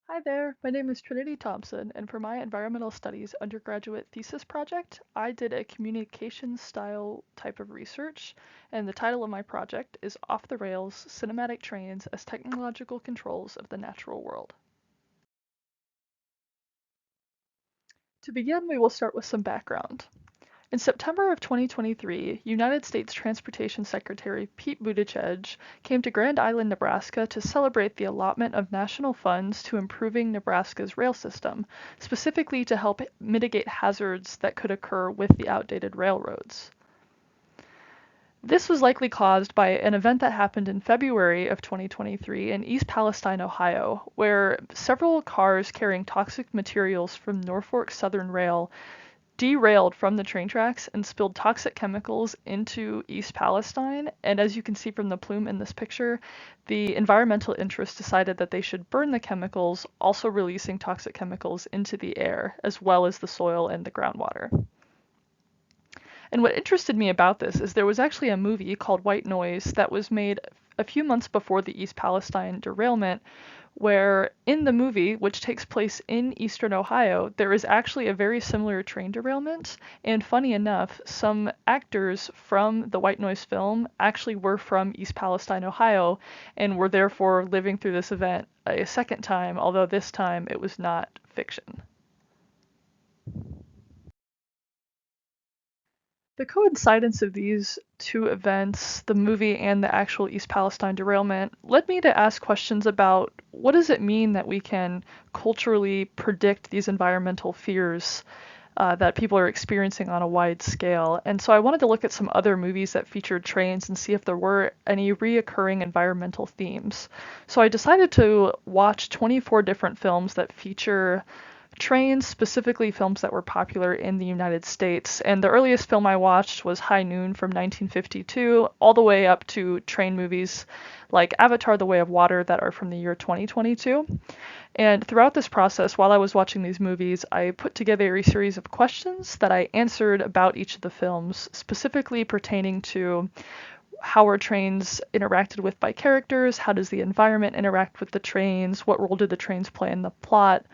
Hi there, my name is Trinity Thompson, and for my environmental studies undergraduate thesis project, I did a communication style type of research, and the title of my project is Off the Rails Cinematic Trains as Technological Controls of the Natural World. To begin, we will start with some background. In September of 2023, United States Transportation Secretary Pete Buttigieg came to Grand Island, Nebraska to celebrate the allotment of national funds to improving Nebraska's rail system, specifically to help mitigate hazards that could occur with the outdated railroads. This was likely caused by an event that happened in February of 2023 in East Palestine, Ohio, where several cars carrying toxic materials from Norfolk Southern Rail derailed from the train tracks and spilled toxic chemicals into East Palestine. And as you can see from the plume in this picture, the environmental interests decided that they should burn the chemicals, also releasing toxic chemicals into the air, as well as the soil and the groundwater. And what interested me about this is there was actually a movie called White Noise that was made a few months before the East Palestine derailment, where in the movie, which takes place in eastern Ohio, there is actually a very similar train derailment. And funny enough, some actors from the White Noise film actually were from East Palestine, Ohio, and were therefore living through this event a second time, although this time it was not fiction. The coincidence of these two events, the movie and the actual East Palestine derailment, led me to ask questions about what does it mean that we can culturally predict these environmental fears that people are experiencing on a wide scale. And so I wanted to look at some other movies that featured trains and see if there were any reoccurring environmental themes. So I decided to watch 24 different films that feature trains, specifically films that were popular in the United States. And the earliest film I watched was High Noon from 1952, all the way up to train movies like Avatar: The Way of Water that are from the year 2022. And throughout this process, while I was watching these movies, I put together a series of questions that I answered about each of the films, specifically pertaining to how are trains interacted with by characters, how does the environment interact with the trains, what role did the trains play in the plot,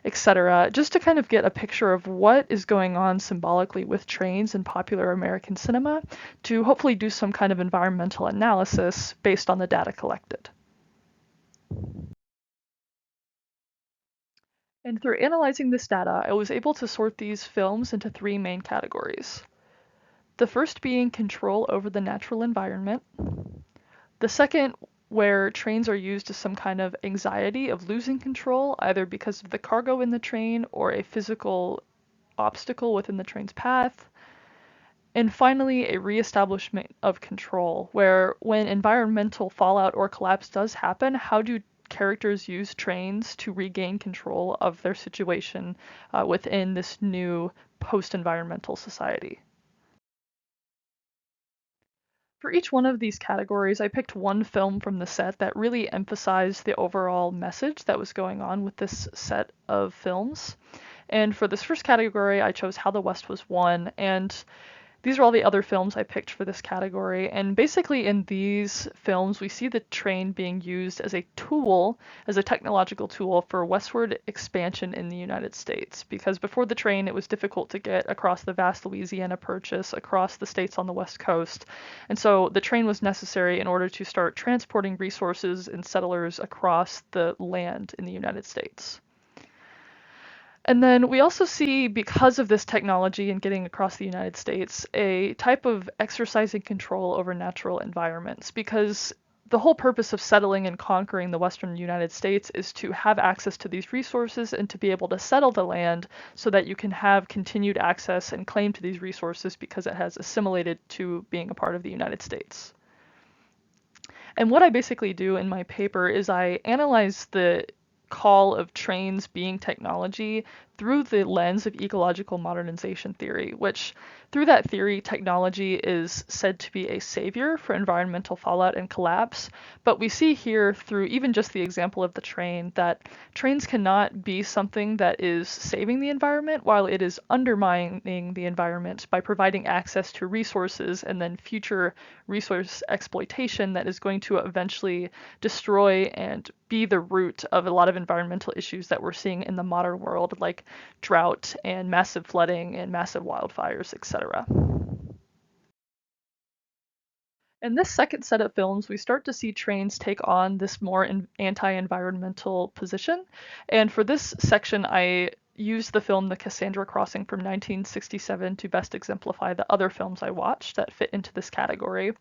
etc., just to kind of get a picture of what is going on symbolically with trains in popular American cinema, to hopefully do some kind of environmental analysis based on the data collected. And through analyzing this data, I was able to sort these films into three main categories. The first being control over the natural environment. The second, where trains are used as some kind of anxiety of losing control, either because of the cargo in the train or a physical obstacle within the train's path. And finally, a reestablishment of control, where when environmental fallout or collapse does happen, how do characters use trains to regain control of their situation within this new post-environmental society? For each one of these categories, I picked one film from the set that really emphasized the overall message that was going on with this set of films. And for this first category, I chose How the West Was Won, and these are all the other films I picked for this category, and basically in these films we see the train being used as a tool, as a technological tool for westward expansion in the United States, because before the train it was difficult to get across the vast Louisiana Purchase, across the states on the west coast, and so the train was necessary in order to start transporting resources and settlers across the land in the United States. And then we also see, because of this technology and getting across the United States, a type of exercising control over natural environments, because the whole purpose of settling and conquering the western United States is to have access to these resources and to be able to settle the land so that you can have continued access and claim to these resources because it has assimilated to being a part of the United States. And what I basically do in my paper is I analyze the call of trains being technology through the lens of ecological modernization theory, which through that theory, technology is said to be a savior for environmental fallout and collapse. But we see here through even just the example of the train that trains cannot be something that is saving the environment while it is undermining the environment by providing access to resources and then future resource exploitation that is going to eventually destroy and be the root of a lot of environmental issues that we're seeing in the modern world, like drought and massive flooding and massive wildfires, etc. In this second set of films, we start to see trains take on this more anti-environmental position. And for this section, I used the film The Cassandra Crossing from 1967 to best exemplify the other films I watched that fit into this category.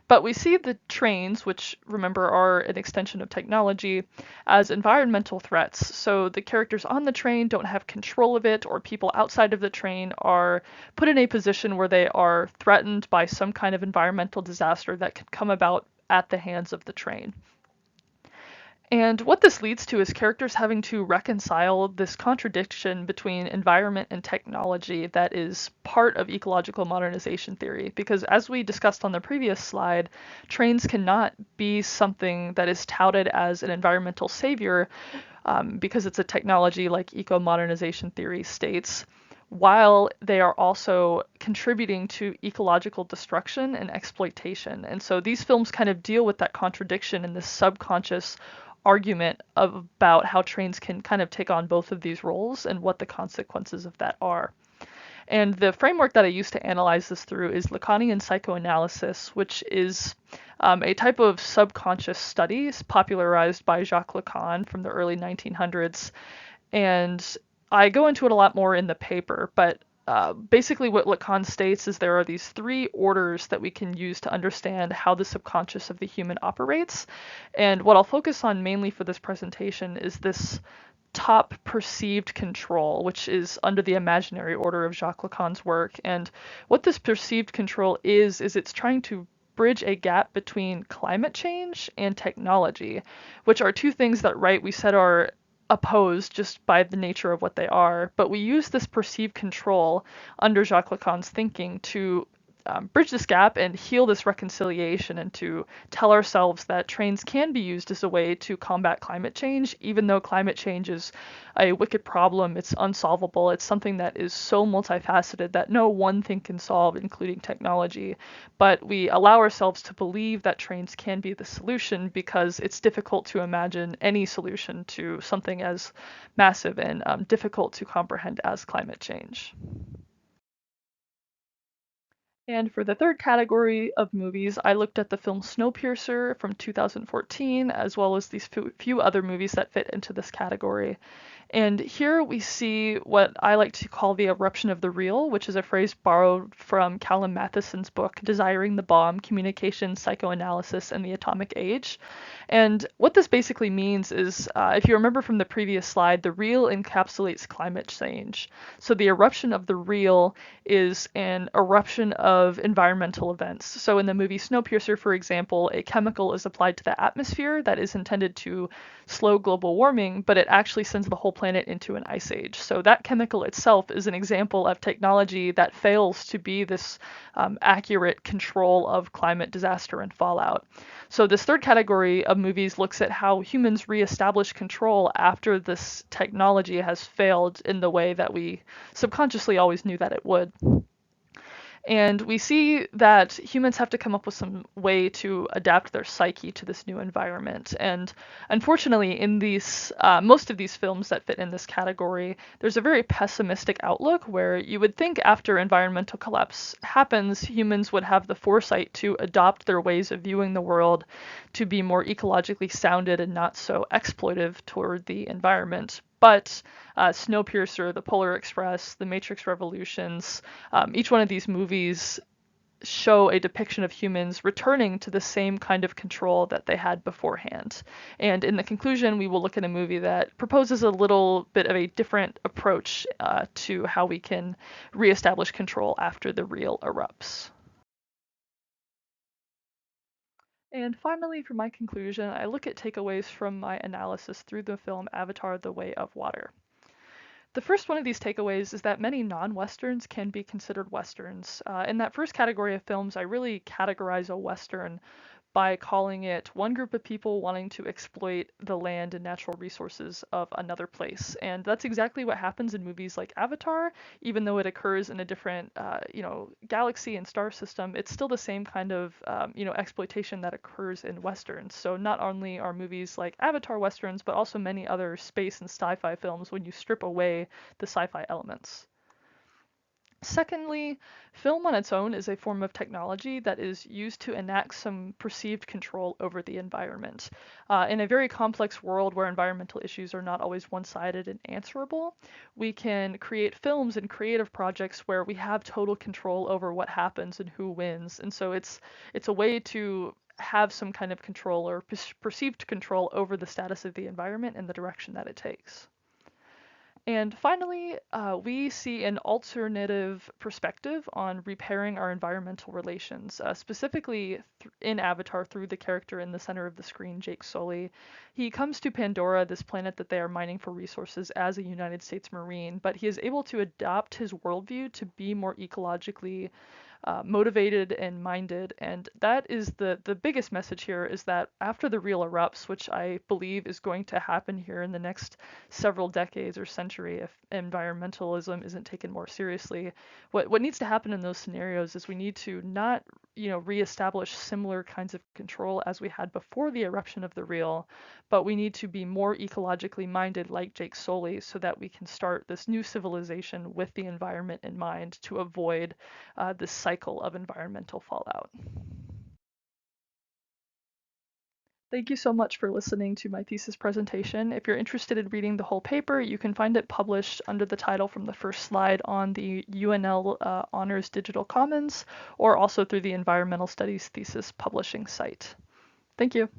But we see the trains, which remember are an extension of technology, as environmental threats. So the characters on the train don't have control of it, or people outside of the train are put in a position where they are threatened by some kind of environmental disaster that could come about at the hands of the train. And what this leads to is characters having to reconcile this contradiction between environment and technology that is part of ecological modernization theory. Because as we discussed on the previous slide, trains cannot be something that is touted as an environmental savior because it's a technology like eco-modernization theory states, while they are also contributing to ecological destruction and exploitation. And so these films kind of deal with that contradiction in this subconscious argument about how trains can kind of take on both of these roles and what the consequences of that are. And the framework that I use to analyze this through is Lacanian psychoanalysis, which is a type of subconscious studies popularized by Jacques Lacan from the early 1900s. And I go into it a lot more in the paper, but basically what Lacan states is there are these three orders that we can use to understand how the subconscious of the human operates. And what I'll focus on mainly for this presentation is this top perceived control, which is under the imaginary order of Jacques Lacan's work. And what this perceived control is it's trying to bridge a gap between climate change and technology, which are two things that, right, we said are opposed just by the nature of what they are. But we use this perceived control under Jacques Lacan's thinking to bridge this gap and heal this reconciliation and to tell ourselves that trains can be used as a way to combat climate change, even though climate change is a wicked problem, it's unsolvable, it's something that is so multifaceted that no one thing can solve, including technology. But we allow ourselves to believe that trains can be the solution because it's difficult to imagine any solution to something as massive and difficult to comprehend as climate change. And for the third category of movies, I looked at the film Snowpiercer from 2014, as well as these few other movies that fit into this category. And here we see what I like to call the eruption of the real, which is a phrase borrowed from Callum Matheson's book, Desiring the Bomb, Communication, Psychoanalysis, and the Atomic Age. And what this basically means is, if you remember from the previous slide, the real encapsulates climate change. So the eruption of the real is an eruption of environmental events. So in the movie Snowpiercer, for example, a chemical is applied to the atmosphere that is intended to slow global warming, but it actually sends the whole planet into an ice age. So that chemical itself is an example of technology that fails to be this accurate control of climate disaster and fallout. So this third category of movies looks at how humans reestablish control after this technology has failed in the way that we subconsciously always knew that it would. And we see that humans have to come up with some way to adapt their psyche to this new environment. And unfortunately, in these most of these films that fit in this category, there's a very pessimistic outlook where you would think after environmental collapse happens, humans would have the foresight to adopt their ways of viewing the world to be more ecologically sounded and not so exploitive toward the environment. But Snowpiercer, The Polar Express, The Matrix Revolutions, each one of these movies show a depiction of humans returning to the same kind of control that they had beforehand. And in the conclusion, we will look at a movie that proposes a little bit of a different approach to how we can reestablish control after the real erupts. And finally, for my conclusion, I look at takeaways from my analysis through the film Avatar: The Way of Water. The first one of these takeaways is that many non-Westerns can be considered Westerns. In that first category of films, I really categorize a Western by calling it one group of people wanting to exploit the land and natural resources of another place. And that's exactly what happens in movies like Avatar, even though it occurs in a different, galaxy and star system. It's still the same kind of, exploitation that occurs in Westerns. So not only are movies like Avatar Westerns, but also many other space and sci-fi films when you strip away the sci-fi elements. Secondly, film on its own is a form of technology that is used to enact some perceived control over the environment. In a very complex world where environmental issues are not always one-sided and answerable, we can create films and creative projects where we have total control over what happens and who wins. And so it's a way to have some kind of control or perceived control over the status of the environment and the direction that it takes. And finally, we see an alternative perspective on repairing our environmental relations, specifically in Avatar through the character in the center of the screen, Jake Sully. He comes to Pandora, this planet that they are mining for resources, as a United States Marine, but he is able to adopt his worldview to be more ecologically motivated and minded. And that is the biggest message here, is that after the real erupts, which I believe is going to happen here in the next several decades or century if environmentalism isn't taken more seriously, what needs to happen in those scenarios is we need to not reestablish similar kinds of control as we had before the eruption of the real, but we need to be more ecologically minded like Jake Sully so that we can start this new civilization with the environment in mind to avoid this cycle of environmental fallout. Thank you so much for listening to my thesis presentation. If you're interested in reading the whole paper, you can find it published under the title from the first slide on the UNL Honors Digital Commons, or also through the Environmental Studies Thesis publishing site. Thank you.